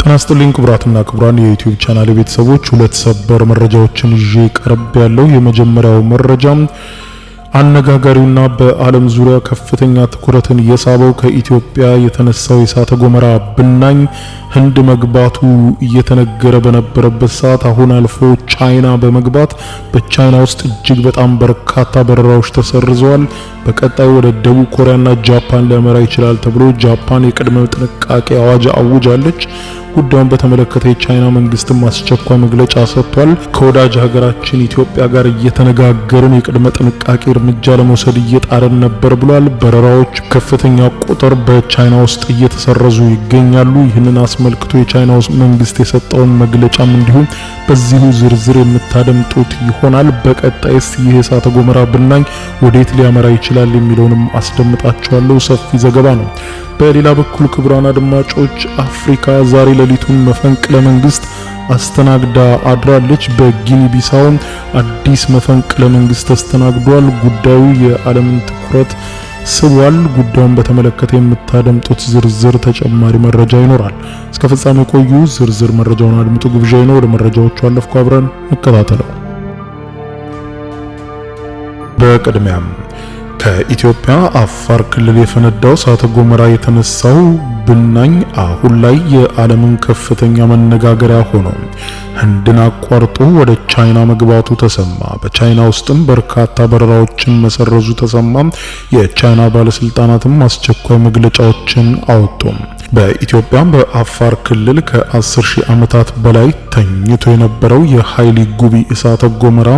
ጤና ይስጥልኝ ክቡራትና ክቡራን የዩቲዩብ ቻናል ቤተሰቦች፣ ሁለት ሰበር መረጃዎችን ይዤ ቀርብ ያለው። የመጀመሪያው መረጃ አነጋጋሪውና በዓለም ዙሪያ ከፍተኛ ትኩረትን የሳበው ከኢትዮጵያ የተነሳው የእሳተ ገሞራ ብናኝ ህንድ መግባቱ እየተነገረ በነበረበት ሰዓት አሁን አልፎ ቻይና በመግባት በቻይና ውስጥ እጅግ በጣም በርካታ በረራዎች ተሰርዘዋል። በቀጣይ ወደ ደቡብ ኮሪያና ጃፓን ሊያመራ ይችላል ተብሎ ጃፓን የቅድመ ጥንቃቄ አዋጅ አውጃለች። ጉዳዩን በተመለከተ የቻይና መንግስትም አስቸኳይ መግለጫ ሰጥቷል። ከወዳጅ ሀገራችን ኢትዮጵያ ጋር እየተነጋገርን የቅድመ ጥንቃቄ እርምጃ ለመውሰድ እየጣረን ነበር ብሏል። በረራዎች ከፍተኛ ቁጥር በቻይና ውስጥ እየተሰረዙ ይገኛሉ። ይህንን አስመልክቶ የቻይና መንግስት የሰጠውን መግለጫም እንዲሁም በዚሁ ዝርዝር የምታደምጡት ይሆናል። በቀጣይስ ይህ የእሳተ ገሞራ ብናኝ ወዴት ሊያመራ ይችላል የሚለውንም አስደምጣችኋለሁ። ሰፊ ዘገባ ነው። በሌላ በኩል ክቡራን አድማጮች አፍሪካ ዛሬ ሌሊቱን መፈንቅለ መንግስት አስተናግዳ አድራለች። በጊኒ ቢሳው አዲስ መፈንቅለ መንግስት ተስተናግዷል። ጉዳዩ የዓለምን ትኩረት ስቧል። ጉዳዩን በተመለከተ የምታደምጡት ዝርዝር ተጨማሪ መረጃ ይኖራል። እስከ ፍጻሜ ቆዩ። ዝርዝር መረጃውን አድምጡ ግብዣዬ ነው። ወደ መረጃዎቹ አለፍኩ። አብረን እንከታተለው። በቅድሚያም ከኢትዮጵያ አፋር ክልል የፈነዳው እሳተ ገሞራ የተነሳው ብናኝ አሁን ላይ የዓለምን ከፍተኛ መነጋገሪያ ሆኖ ህንድን አቋርጦ ወደ ቻይና መግባቱ ተሰማ። በቻይና ውስጥም በርካታ በረራዎችን መሰረዙ ተሰማ። የቻይና ባለስልጣናትም አስቸኳይ መግለጫዎችን አወጡ። በኢትዮጵያ በአፋር ክልል ከ10,000 ዓመታት በላይ ተኝቶ የነበረው የሃይሊ ጉቢ እሳተ ገሞራ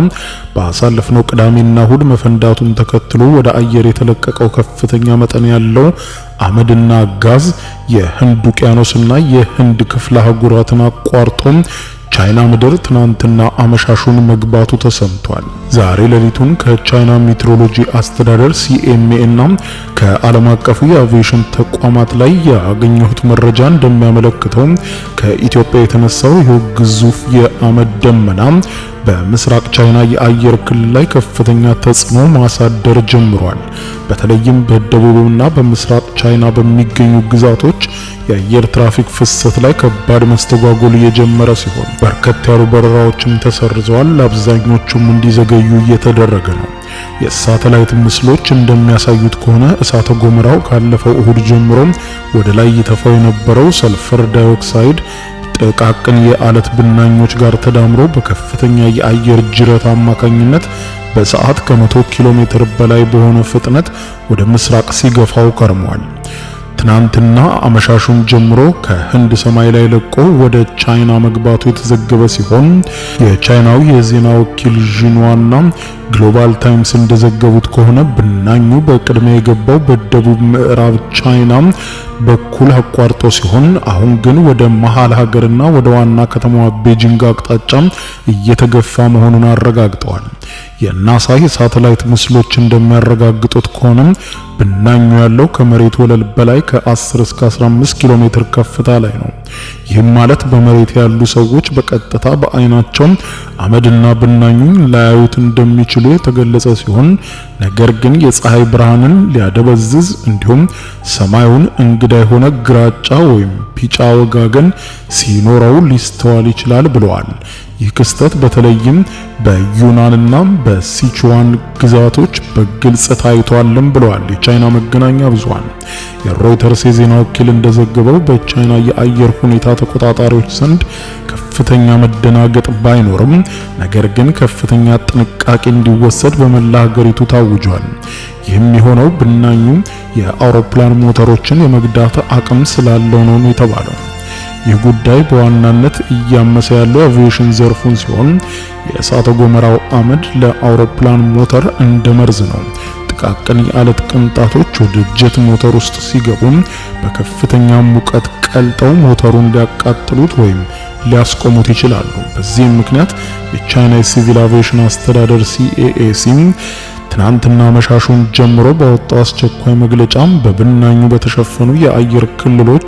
ባሳለፍነው ቅዳሜና እሁድ መፈንዳቱን ተከትሎ ወደ አየር የተለቀቀው ከፍተኛ መጠን ያለው አመድና ጋዝ የህንድ ውቅያኖስና የህንድ ክፍለ አህጉራትን አቋርጦ ቻይና ምድር ትናንትና አመሻሹን መግባቱ ተሰምቷል። ዛሬ ሌሊቱን ከቻይና ሜትሮሎጂ አስተዳደር ሲኤምኤ እና ከዓለም አቀፉ የአቪዬሽን ተቋማት ላይ ያገኘሁት መረጃ እንደሚያመለክተው ከኢትዮጵያ የተነሳው ይህ ግዙፍ የአመድ ደመና በምስራቅ ቻይና የአየር ክልል ላይ ከፍተኛ ተጽዕኖ ማሳደር ጀምሯል። በተለይም በደቡብና በምስራቅ ቻይና በሚገኙ ግዛቶች የአየር ትራፊክ ፍሰት ላይ ከባድ መስተጓጎል እየጀመረ ሲሆን በርከት ያሉ በረራዎችም ተሰርዘዋል። አብዛኞቹም እንዲዘገዩ እየተደረገ ነው። የሳተላይት ምስሎች እንደሚያሳዩት ከሆነ እሳተ ገሞራው ካለፈው እሁድ ጀምሮ ወደ ላይ ይተፋው የነበረው ሰልፈር ዳይኦክሳይድ ጥቃቅን የአለት ብናኞች ጋር ተዳምሮ በከፍተኛ የአየር ጅረት አማካኝነት በሰዓት ከ100 ኪሎ ሜትር በላይ በሆነ ፍጥነት ወደ ምስራቅ ሲገፋው ከርሟል። ትናንትና አመሻሹን ጀምሮ ከህንድ ሰማይ ላይ ለቆ ወደ ቻይና መግባቱ የተዘገበ ሲሆን የቻይናው የዜና ወኪል ዢንዋና ግሎባል ታይምስ እንደዘገቡት ከሆነ ብናኙ በቅድሚያ የገባው በደቡብ ምዕራብ ቻይና በኩል አቋርጦ ሲሆን አሁን ግን ወደ መሃል ሀገርና ወደ ዋና ከተማዋ ቤጂንግ አቅጣጫ እየተገፋ መሆኑን አረጋግጠዋል። የናሳ የሳተላይት ምስሎች እንደሚያረጋግጡት ከሆነ ብናኙ ያለው ከመሬት ወለል በላይ ከ10 እስከ 15 ኪሎ ሜትር ከፍታ ላይ ነው። ይህም ማለት በመሬት ያሉ ሰዎች በቀጥታ በአይናቸው አመድና ብናኙን ላያዩት እንደሚችሉ የተገለጸ ሲሆን ነገር ግን የፀሐይ ብርሃንን ሊያደበዝዝ እንዲሁም ሰማዩን እንግዳ የሆነ ግራጫ ወይም ቢጫ ወጋገን ሲኖረው ሊስተዋል ይችላል ብለዋል። ይህ ክስተት በተለይም በዩናንና በሲቹዋን ግዛቶች በግልጽ ታይቷልም ብለዋል የቻይና መገናኛ ብዙሃን። የሮይተርስ የዜና ወኪል እንደዘገበው በቻይና የአየር ሁኔታ ተቆጣጣሪዎች ዘንድ ከፍተኛ መደናገጥ ባይኖርም ነገር ግን ከፍተኛ ጥንቃቄ እንዲወሰድ በመላ ሀገሪቱ ታውጇል። ይህም የሆነው ብናኙ የአውሮፕላን ሞተሮችን የመግዳት አቅም ስላለው ነው የተባለው። ይህ ጉዳይ በዋናነት እያመሰ ያለው አቪዬሽን ዘርፉን ሲሆን የእሳተ ገሞራው አመድ ለአውሮፕላን ሞተር እንደ መርዝ ነው። ጥቃቅን የአለት ቅንጣቶች ወደ ጀት ሞተር ውስጥ ሲገቡ በከፍተኛ ሙቀት ቀልጠው ሞተሩን ሊያቃጥሉት ወይም ሊያስቆሙት ይችላሉ። በዚህም ምክንያት የቻይና ሲቪል አቪዬሽን አስተዳደር ሲኤኤሲ ትናንትና መሻሹን ጀምሮ በወጣው አስቸኳይ መግለጫም በብናኙ በተሸፈኑ የአየር ክልሎች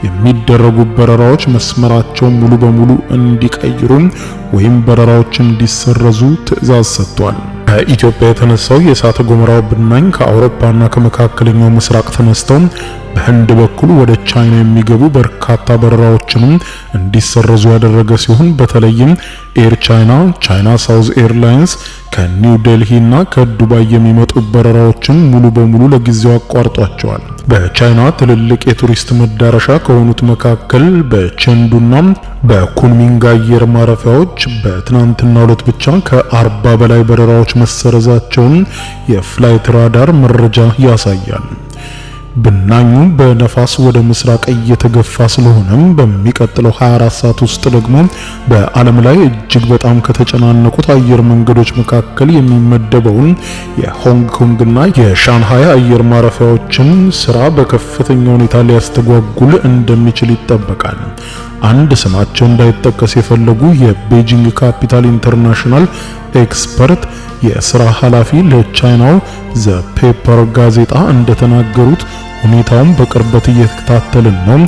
የሚደረጉ በረራዎች መስመራቸውን ሙሉ በሙሉ እንዲቀይሩ ወይም በረራዎች እንዲሰረዙ ትዕዛዝ ሰጥቷል። ከኢትዮጵያ የተነሳው የእሳተ ገሞራው ብናኝ ከአውሮፓና ከመካከለኛው ምስራቅ ተነስተው በህንድ በኩል ወደ ቻይና የሚገቡ በርካታ በረራዎችንም እንዲሰረዙ ያደረገ ሲሆን በተለይም ኤር ቻይና፣ ቻይና ሳውዝ ኤርላይንስ ከኒው ዴልሂ እና ከዱባይ የሚመጡ በረራዎችን ሙሉ በሙሉ ለጊዜው አቋርጧቸዋል። በቻይና ትልልቅ የቱሪስት መዳረሻ ከሆኑት መካከል በቼንዱና በኩንሚንግ አየር ማረፊያዎች በትናንትናው ዕለት ብቻ ከ40 በላይ በረራዎች መሰረዛቸውን የፍላይት ራዳር መረጃ ያሳያል። ብናኙ በነፋስ ወደ ምስራቅ እየተገፋ ስለሆነም በሚቀጥለው 24 ሰዓት ውስጥ ደግሞ በዓለም ላይ እጅግ በጣም ከተጨናነቁት አየር መንገዶች መካከል የሚመደበውን የሆንግ ኮንግና የሻንሃይ አየር ማረፊያዎችን ስራ በከፍተኛ ሁኔታ ሊያስተጓጉል እንደሚችል ይጠበቃል። አንድ ስማቸው እንዳይጠቀስ የፈለጉ የቤጂንግ ካፒታል ኢንተርናሽናል ኤክስፐርት የስራ ኃላፊ ለቻይናው ዘ ፔፐር ጋዜጣ እንደተናገሩት ሁኔታውን በቅርበት እየተከታተልን ነው።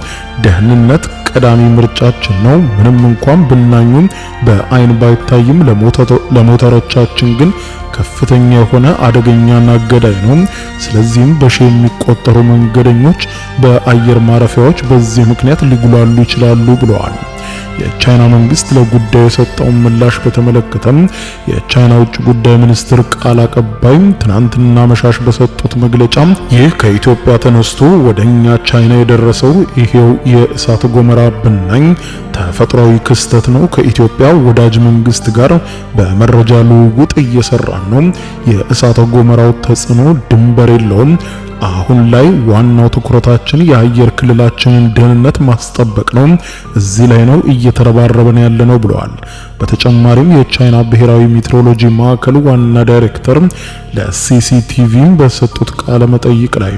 ደህንነት ቀዳሚ ምርጫችን ነው። ምንም እንኳን ብናኙ በአይን ባይታይም ለሞተሮቻችን ግን ከፍተኛ የሆነ አደገኛና ገዳይ ነው። ስለዚህም በሺ የሚቆጠሩ መንገደኞች በአየር ማረፊያዎች በዚህ ምክንያት ሊጉላሉ ይችላሉ ብለዋል። የቻይና መንግስት ለጉዳዩ የሰጠውን ምላሽ በተመለከተም የቻይና ውጭ ጉዳይ ሚኒስትር ቃል አቀባይ ትናንትና መሻሽ በሰጡት መግለጫ ይህ ከኢትዮጵያ ተነስቶ ወደኛ ቻይና የደረሰው ይሄው የእሳተ ገሞራ ብናኝ ተፈጥሯዊ ክስተት ነው። ከኢትዮጵያ ወዳጅ መንግስት ጋር በመረጃ ልውውጥ እየሰራን ነው። የእሳተ ገሞራው ተጽዕኖ ድንበር የለውም። አሁን ላይ ዋናው ትኩረታችን የአየር ክልላችንን ደህንነት ማስጠበቅ ነው። እዚህ ላይ ነው እየተረባረበን ያለነው ብለዋል። በተጨማሪም የቻይና ብሔራዊ ሜትሮሎጂ ማዕከል ዋና ዳይሬክተር ለሲሲቲቪ በሰጡት ቃለ መጠይቅ ላይ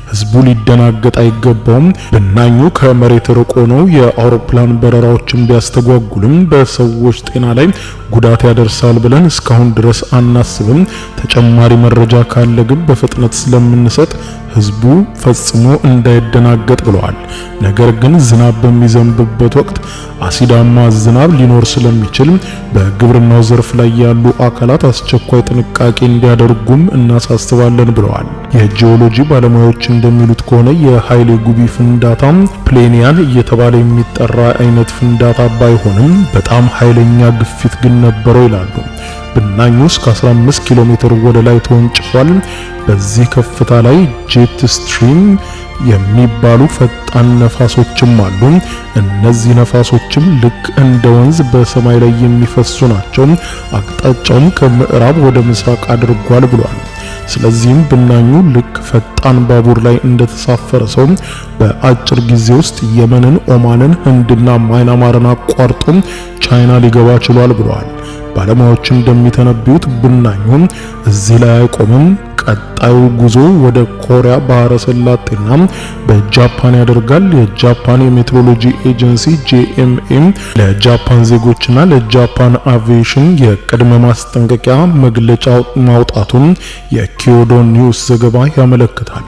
ህዝቡ ሊደናገጥ አይገባውም። ብናኙ ከመሬት ርቆ ነው የአውሮፕላን በረራዎችን ቢያስተጓጉልም በሰዎች ጤና ላይ ጉዳት ያደርሳል ብለን እስካሁን ድረስ አናስብም። ተጨማሪ መረጃ ካለ ግን በፍጥነት ስለምንሰጥ ህዝቡ ፈጽሞ እንዳይደናገጥ ብለዋል። ነገር ግን ዝናብ በሚዘንብበት ወቅት አሲዳማ ዝናብ ሊኖር ስለሚችል በግብርናው ዘርፍ ላይ ያሉ አካላት አስቸኳይ ጥንቃቄ እንዲያደርጉም እናሳስባለን ብለዋል። የጂኦሎጂ ባለሙያዎች እንደሚሉት ከሆነ የኃይሌ ጉቢ ፍንዳታ ፕሌኒያን እየተባለ የሚጠራ አይነት ፍንዳታ ባይሆንም በጣም ኃይለኛ ግፊት ግን ነበረው ይላሉ። ብናኙ እስከ 15 ኪሎ ሜትር ወደ ላይ ተወንጭፏል። በዚህ ከፍታ ላይ ጄት ስትሪም የሚባሉ ፈጣን ነፋሶችም አሉ። እነዚህ ነፋሶችም ልክ እንደ ወንዝ በሰማይ ላይ የሚፈሱ ናቸው። አቅጣጫውም ከምዕራብ ወደ ምስራቅ አድርጓል ብሏል። ስለዚህም ብናኙ ልክ ፈጣን ባቡር ላይ እንደተሳፈረ ሰው በአጭር ጊዜ ውስጥ የመንን፣ ኦማንን፣ ህንድና ማይናማርን አቋርጦ ቻይና ሊገባ ችሏል ብለዋል። ባለሙያዎች እንደሚተነብዩት ብናኙ እዚህ ላይ አይቆምም። ቀጣዩ ጉዞ ወደ ኮሪያ ባህረ ሰላጤና በጃፓን ያደርጋል። የጃፓን የሜትሮሎጂ ኤጀንሲ JMA ለጃፓን ዜጎችና ለጃፓን አቪዬሽን የቅድመ ማስጠንቀቂያ መግለጫ ማውጣቱን የኪዮዶ ኒውስ ዘገባ ያመለክታል።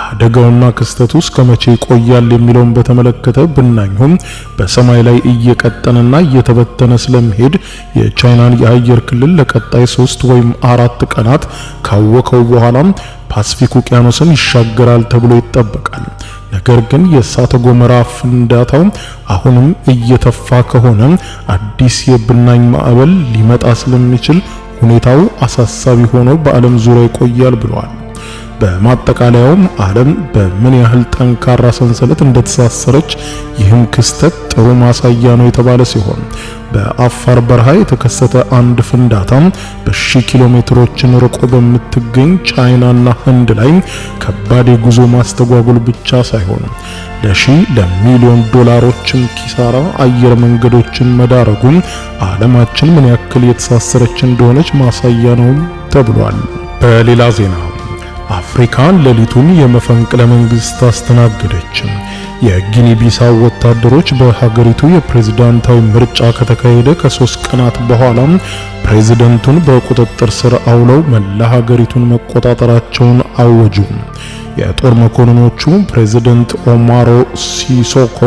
አደጋውና ክስተቱ እስከ መቼ ይቆያል የሚለውን በተመለከተ ብናኙም በሰማይ ላይ እየቀጠነና እየተበተነ ስለሚሄድ የቻይናን የአየር ክልል ለቀጣይ 3 ወይም 4 ቀናት ካወከው በኋላ ፓሲፊክ ውቅያኖስን ይሻገራል ተብሎ ይጠበቃል። ነገር ግን የእሳተ ገሞራ ፍንዳታው አሁንም እየተፋ ከሆነ አዲስ የብናኝ ማዕበል ሊመጣ ስለሚችል ሁኔታው አሳሳቢ ሆኖ በዓለም ዙሪያ ይቆያል ብለዋል። በማጠቃለያውም ዓለም በምን ያህል ጠንካራ ሰንሰለት እንደተሳሰረች ይህም ክስተት ጥሩ ማሳያ ነው የተባለ ሲሆን በአፋር በረሃ የተከሰተ አንድ ፍንዳታ በሺህ ኪሎ ሜትሮችን ርቆ በምትገኝ ቻይናና ህንድ ላይ ከባድ የጉዞ ማስተጓጎል ብቻ ሳይሆን ለሚሊዮን ዶላሮችን ኪሳራ አየር መንገዶችን መዳረጉም ዓለማችን ምን ያክል የተሳሰረች እንደሆነች ማሳያ ነው ተብሏል። በሌላ ዜና አፍሪካ ሌሊቱን የመፈንቅለ መንግስት አስተናገደች። የጊኒ ቢሳው ወታደሮች በሀገሪቱ የፕሬዝዳንታዊ ምርጫ ከተካሄደ ከ3 ቀናት በኋላ ፕሬዝዳንቱን በቁጥጥር ስር አውለው መላ ሀገሪቱን መቆጣጠራቸውን አወጁ። የጦር መኮንኖቹ ፕሬዝዳንት ኦማሮ ሲሶኮ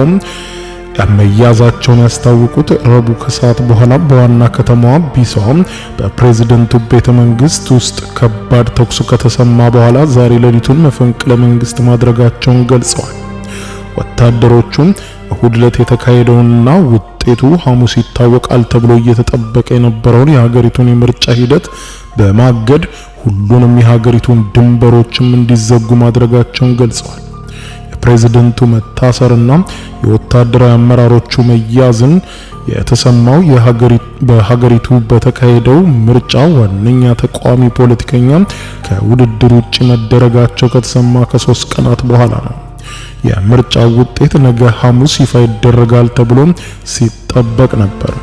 መያዛቸውን ያስታወቁት ረቡዕ ከሰዓት በኋላ በዋና ከተማዋ ቢሳዋ በፕሬዝዳንቱ ቤተ መንግስት ውስጥ ከባድ ተኩስ ከተሰማ በኋላ ዛሬ ሌሊቱን መፈንቅለ መንግስት ማድረጋቸውን ገልጸዋል። ወታደሮቹ እሁድ ዕለት የተካሄደውንና ውጤቱ ሐሙስ ይታወቃል ተብሎ እየተጠበቀ የነበረውን የሀገሪቱን የምርጫ ሂደት በማገድ ሁሉንም የሀገሪቱን ድንበሮችም እንዲዘጉ ማድረጋቸውን ገልጸዋል። የፕሬዝዳንቱ መታሰርና የወታደራዊ አመራሮቹ መያዝን የተሰማው በሀገሪቱ በተካሄደው ምርጫ ዋነኛ ተቃዋሚ ፖለቲከኛ ከውድድር ውጪ መደረጋቸው ከተሰማ ከ3 ቀናት በኋላ ነው። የምርጫው ውጤት ነገ ሐሙስ ይፋ ይደረጋል ተብሎ ሲጠበቅ ነበር።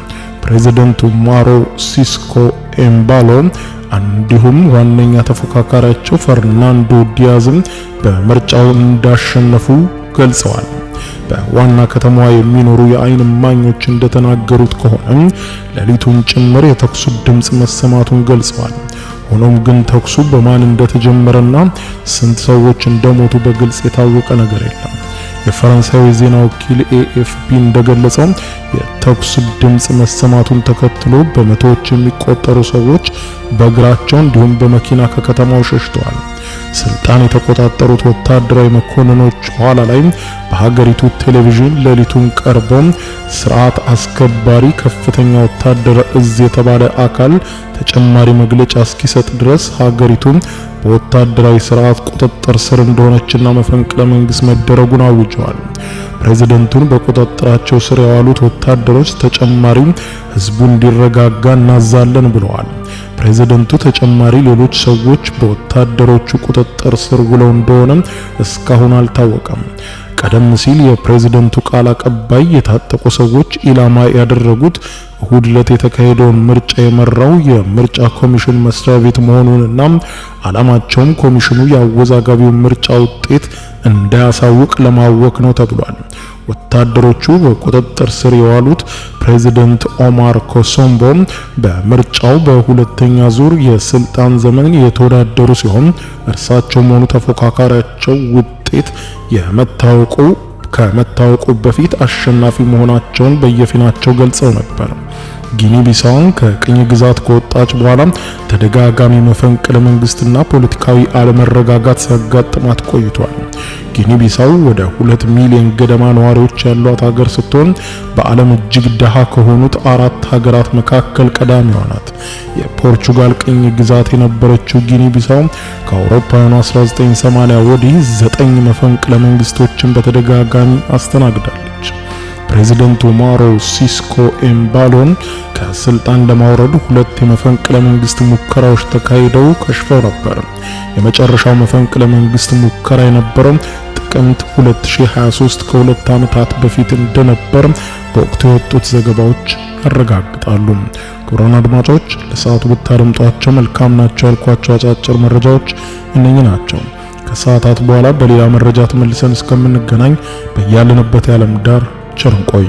ፕሬዝዳንቱ ማሮ ሲስኮ ኤምባሎ እንዲሁም ዋነኛ ተፎካካሪያቸው ፈርናንዶ ዲያዝም በምርጫው እንዳሸነፉ ገልጸዋል። በዋና ከተማዋ የሚኖሩ የአይን እማኞች እንደተናገሩት ከሆነ ሌሊቱን ጭምር የተኩሱ ድምጽ መሰማቱን ገልጸዋል። ሆኖም ግን ተኩሱ በማን እንደተጀመረና ስንት ሰዎች እንደሞቱ በግልጽ የታወቀ ነገር የለም። የፈረንሳይ ዜና ወኪል ኤኤፍፒ እንደገለጸው የተኩስ ድምጽ መሰማቱን ተከትሎ በመቶዎች የሚቆጠሩ ሰዎች በእግራቸው እንዲሁም በመኪና ከከተማው ሸሽተዋል። ስልጣን የተቆጣጠሩት ወታደራዊ መኮንኖች ኋላ ላይ በሀገሪቱ ቴሌቪዥን ሌሊቱን ቀርበው ስርዓት አስከባሪ ከፍተኛ ወታደር እዝ የተባለ አካል ተጨማሪ መግለጫ እስኪሰጥ ድረስ ሀገሪቱ በወታደራዊ ስርዓት ቁጥጥር ስር እንደሆነችና መፈንቅለ መንግስት መደረጉን አውጀዋል። ፕሬዝዳንቱን በቁጥጥራቸው ስር ያዋሉት ወታደሮች ተጨማሪ ህዝቡ እንዲረጋጋ እናዛለን ብለዋል። ፕሬዝዳንቱ ተጨማሪ ሌሎች ሰዎች በወታደሮቹ ቁጥጥር ስር ውለው እንደሆነ እስካሁን አልታወቀም። ቀደም ሲል የፕሬዝዳንቱ ቃል አቀባይ የታጠቁ ሰዎች ኢላማ ያደረጉት እሁድ ዕለት የተካሄደውን ምርጫ የመራው የምርጫ ኮሚሽን መስሪያ ቤት መሆኑንና ዓላማቸውም ኮሚሽኑ የአወዛጋቢው ምርጫ ውጤት እንዳያሳውቅ ለማወክ ነው ተብሏል። ወታደሮቹ በቁጥጥር ስር የዋሉት ፕሬዝዳንት ኦማር ኮሶምቦ በምርጫው በሁለተኛ ዙር የስልጣን ዘመን የተወዳደሩ ሲሆን እርሳቸውም ሆኑ ተፎካካሪያቸው ውጤት ከመታወቁ በፊት አሸናፊ መሆናቸውን በየፊናቸው ገልጸው ነበር። ጊኒ ቢሳውን ከቅኝ ግዛት ከወጣች በኋላ ተደጋጋሚ መፈንቅለ መንግስትና ፖለቲካዊ አለመረጋጋት ሲያጋጥማት ቆይቷል። ጊኒ ቢሳው ወደ 2 ሚሊዮን ገደማ ነዋሪዎች ያሏት ሀገር ስትሆን በዓለም እጅግ ደሃ ከሆኑት 4 ሀገራት መካከል ቀዳሚዋ ናት። የፖርቹጋል ቅኝ ግዛት የነበረችው ጊኒ ቢሳው ከአውሮፓውያኑ 1980 ወዲህ 9 መፈንቅለ መንግስቶችን በተደጋጋሚ አስተናግዳለች። ፕሬዝዳንቱ ማሮ ሲስኮ ኤምባሎን ከስልጣን ለማውረድ 2 የመፈንቅለ መንግስት ሙከራዎች ተካሂደው ከሽፈው ነበር። የመጨረሻው መፈንቅለ መንግስት ሙከራ የነበረው ጥቅምት 2023 ከ2 ዓመታት በፊት እንደነበር በወቅቱ የወጡት ዘገባዎች ያረጋግጣሉ። ክቡራን አድማጮች ለሰዓቱ ብታደምጧቸው መልካም ናቸው ያልኳቸው አጫጭር መረጃዎች እነኚህ ናቸው። ከሰዓታት በኋላ በሌላ መረጃ ተመልሰን እስከምንገናኝ በያለንበት የዓለም ዳር ቸር እንቆይ።